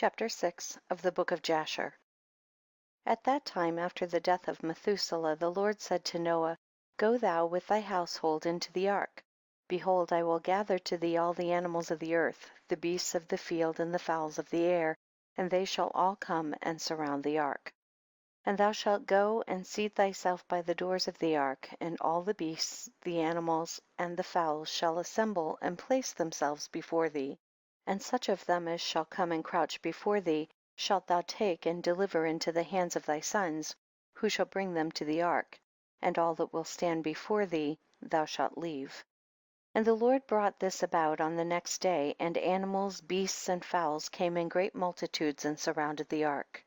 Chapter 6 of the Book of Jasher. At that time, after the death of Methuselah, the Lord said to Noah, Go thou with thy household into the ark. Behold, I will gather to thee all the animals of the earth, the beasts of the field and the fowls of the air, and they shall all come and surround the ark. And thou shalt go and seat thyself by the doors of the ark, and all the beasts, the animals, and the fowls shall assemble and place themselves before thee. And such of them as shall come and crouch before thee shalt thou take and deliver into the hands of thy sons, who shall bring them to the ark, and all that will stand before thee thou shalt leave. And the Lord brought this about on the next day, and animals, beasts, and fowls came in great multitudes and surrounded the ark.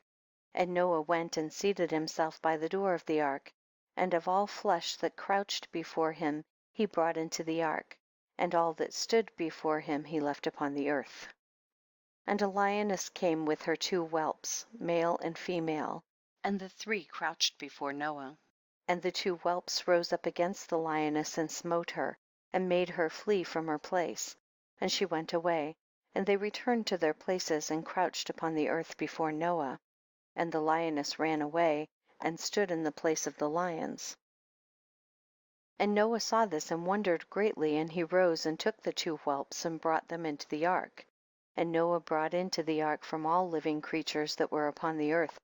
And Noah went and seated himself by the door of the ark, and of all flesh that crouched before him he brought into the ark, and all that stood before him he left upon the earth. And a lioness came with her 2 whelps, male and female, and the 3 crouched before Noah. And the 2 whelps rose up against the lioness and smote her, and made her flee from her place. And she went away, and they returned to their places and crouched upon the earth before Noah. And the lioness ran away, and stood in the place of the lions. And Noah saw this and wondered greatly, and he rose and took the 2 whelps and brought them into the ark. And Noah brought into the ark from all living creatures that were upon the earth,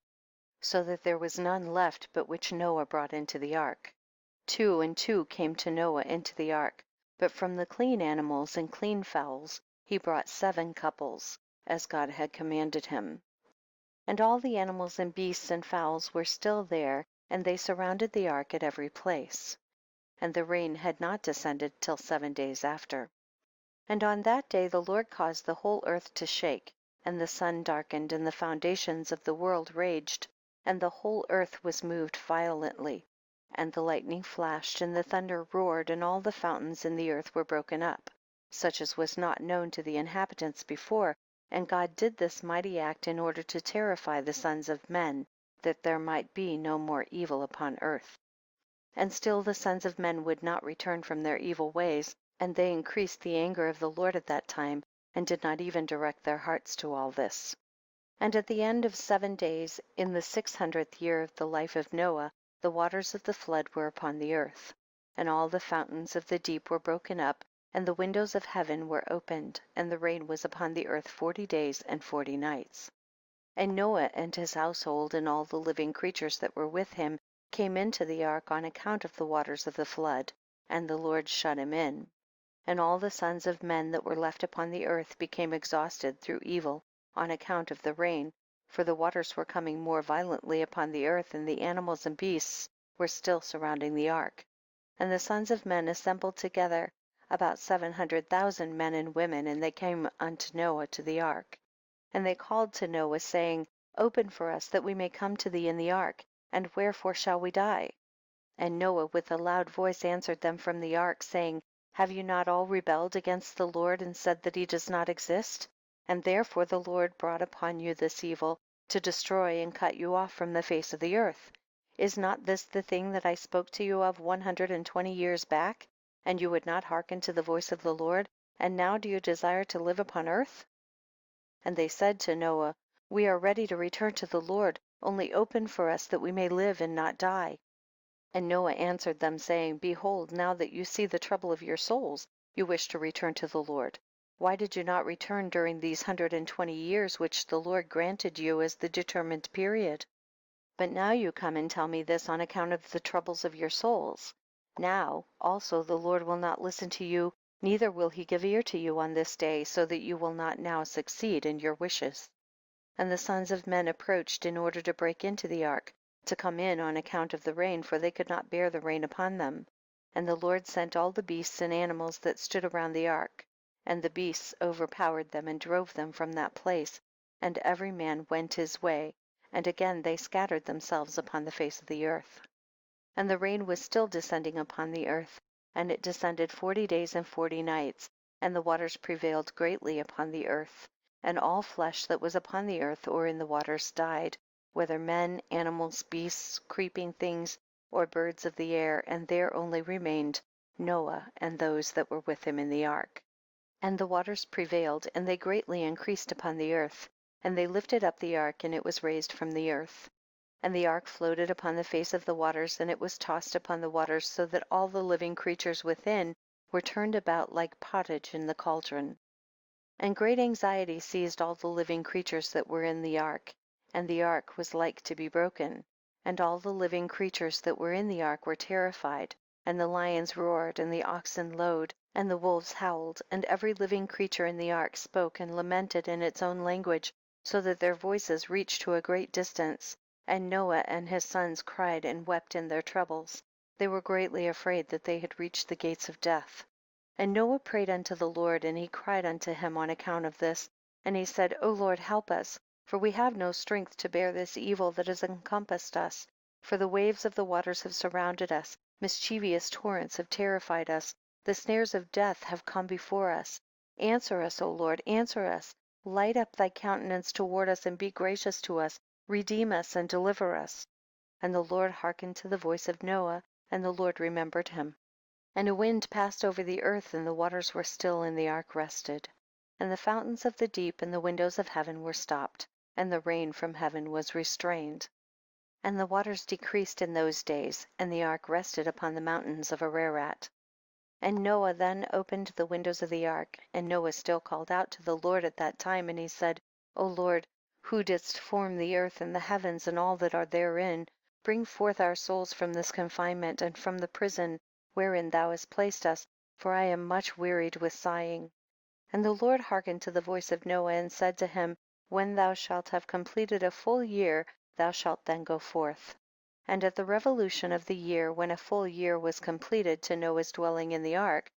so that there was none left but which Noah brought into the ark. 2 and 2 came to Noah into the ark, but from the clean animals and clean fowls he brought 7 couples, as God had commanded him. And all the animals and beasts and fowls were still there, and they surrounded the ark at every place. And the rain had not descended till 7 days after. And on that day the Lord caused the whole earth to shake, and the sun darkened, and the foundations of the world raged, and the whole earth was moved violently, and the lightning flashed, and the thunder roared, and all the fountains in the earth were broken up, such as was not known to the inhabitants before. And God did this mighty act in order to terrify the sons of men, that there might be no more evil upon earth. And still the sons of men would not return from their evil ways, and they increased the anger of the Lord at that time, and did not even direct their hearts to all this. And at the end of 7 days, in the 600th year of the life of Noah, the waters of the flood were upon the earth, and all the fountains of the deep were broken up, and the windows of heaven were opened, and the rain was upon the earth 40 days and 40 nights. And Noah and his household and all the living creatures that were with him came into the ark on account of the waters of the flood, and the Lord shut him in. And all the sons of men that were left upon the earth became exhausted through evil on account of the rain, for the waters were coming more violently upon the earth, and the animals and beasts were still surrounding the ark. And the sons of men assembled together, about 700,000 men and women, and they came unto Noah to the ark. And they called to Noah, saying, Open for us that we may come to thee in the ark, and wherefore shall we die? And Noah with a loud voice answered them from the ark, saying, Have you not all rebelled against the Lord, and said that he does not exist? And therefore the Lord brought upon you this evil, to destroy and cut you off from the face of the earth. Is not this the thing that I spoke to you of 120 years back? And you would not hearken to the voice of the Lord, and now do you desire to live upon earth? And they said to Noah, We are ready to return to the Lord, only open for us that we may live and not die. And Noah answered them, saying, Behold, now that you see the trouble of your souls, you wish to return to the Lord. Why did you not return during these 120 years which the Lord granted you as the determined period? But now you come and tell me this on account of the troubles of your souls. Now also the Lord will not listen to you, neither will he give ear to you on this day, so that you will not now succeed in your wishes. And the sons of men approached in order to break into the ark, to come in on account of the rain, for they could not bear the rain upon them. And the Lord sent all the beasts and animals that stood around the ark, and the beasts overpowered them and drove them from that place, and every man went his way, and again they scattered themselves upon the face of the earth. And the rain was still descending upon the earth, and it descended 40 days and 40 nights, and the waters prevailed greatly upon the earth, and all flesh that was upon the earth or in the waters died, whether men, animals, beasts, creeping things, or birds of the air, and there only remained Noah and those that were with him in the ark. And the waters prevailed, and they greatly increased upon the earth, And they lifted up the ark, and it was raised from the earth. And the ark floated upon the face of the waters, and it was tossed upon the waters, so that all the living creatures within were turned about like pottage in the cauldron. And great anxiety seized all the living creatures that were in the ark, and the ark was like to be broken. And all the living creatures that were in the ark were terrified, and the lions roared, and the oxen lowed, and the wolves howled, and every living creature in the ark spoke and lamented in its own language, so that their voices reached to a great distance. And Noah and his sons cried and wept in their troubles. They were greatly afraid that they had reached the gates of death. And Noah prayed unto the Lord, and he cried unto him on account of this. And he said, O Lord, help us, for we have no strength to bear this evil that has encompassed us. For the waves of the waters have surrounded us, mischievous torrents have terrified us, the snares of death have come before us. Answer us, O Lord, answer us. Light up thy countenance toward us, and be gracious to us. Redeem us and deliver us. And the Lord hearkened to the voice of Noah, and the Lord remembered him. And a wind passed over the earth, and the waters were still, and the ark rested. And the fountains of the deep and the windows of heaven were stopped, and the rain from heaven was restrained. And the waters decreased in those days, and the ark rested upon the mountains of Ararat. And Noah then opened the windows of the ark, and Noah still called out to the Lord at that time, and he said, O Lord, who didst form the earth and the heavens and all that are therein, bring forth our souls from this confinement and from the prison wherein thou hast placed us, for I am much wearied with sighing. And the Lord hearkened to the voice of Noah, and said to him, When thou shalt have completed a full year, thou shalt then go forth. And at the revolution of the year, when a full year was completed to Noah's dwelling in the ark,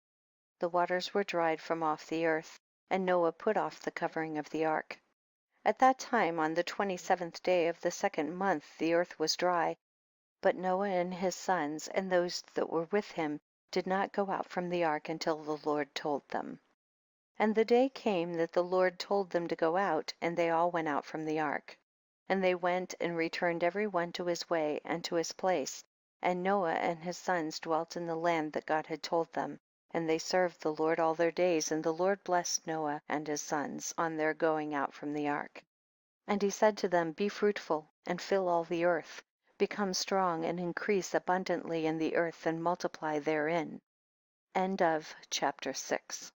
the waters were dried from off the earth, and Noah put off the covering of the ark. At that time, on the 27th day of the second month, the earth was dry. But Noah and his sons and those that were with him did not go out from the ark until the Lord told them. And the day came that the Lord told them to go out, and they all went out from the ark. And they went and returned every one to his way and to his place. And Noah and his sons dwelt in the land that God had told them. And they served the Lord all their days, and the Lord blessed Noah and his sons on their going out from the ark. And he said to them, Be fruitful, and fill all the earth. Become strong, and increase abundantly in the earth, and multiply therein. End of chapter 6.